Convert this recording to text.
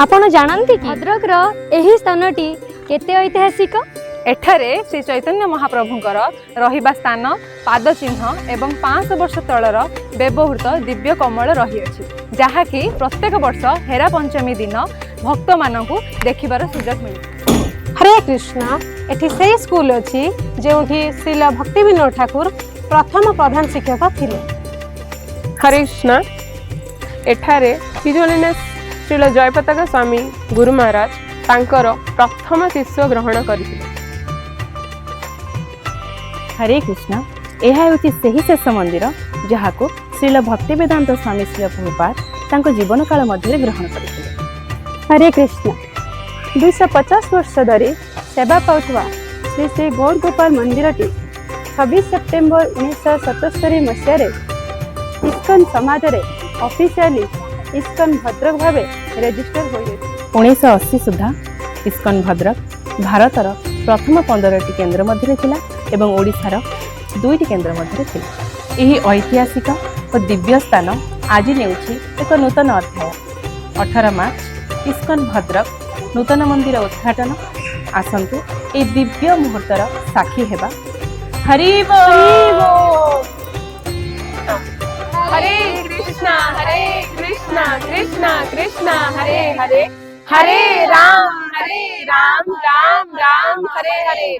आपण जानती कि भद्रक एही स्थानटी केते ऐतिहासिक? एठारे श्री चैतन्य महाप्रभुंकर रहिबा स्थान पाद चिन्ह एवं 500 वर्ष तलर व्यवहृत दिव्य कमल रही अछि जहाँकि प्रत्येक वर्ष हेरा पंचमी दिन भक्त मानकु देखिबार सुजोग मिले। हरे कृष्णा एठी से स्कूल अछि जेउठी श्रील भक्ति विनोद ठाकुर प्रथम प्रधान शिक्षक थिले। हरे कृष्णा एठारे हिज होलिनेस श्रील जयपताका स्वामी गुरु महाराज तांकर प्रथम शिष्य ग्रहण करथिले। हरे कृष्ण यह होची सही शेष मंदिर जहाँ को श्रील भक्तिवेदांत स्वामी श्री प्रभुपाद तांको जीवन काल मध्य ग्रहण करथिले। हरे कृष्ण 250 वर्ष धरी सेवा पाउथवा श्री श्री गौर गोपाल मंदिर 26 सेप्टेम्बर 1977 मसीह इस्कन समाज रे ऑफिशियली इस्कन भद्रक भाव रेजिस्टर हो 1980 सुधा इस्कन भद्रक भारतर प्रथम 15टी केन्द्र मध्य थिला एवं ओडिशार 2टी केन्द्र मध्य थिला। एही ऐतिहासिक और दिव्य स्थान आज नेउछि एक नूतन अध्याय। 18 मार्च इस्कन भद्रक नूतन मंदिर उद्घाटन। आसंतु ए दिव्य मुहूर्तर साक्षी हेबा। हरि बोल। हरे कृष्णा कृष्णा कृष्णा हरे हरे, हरे राम राम राम हरे हरे।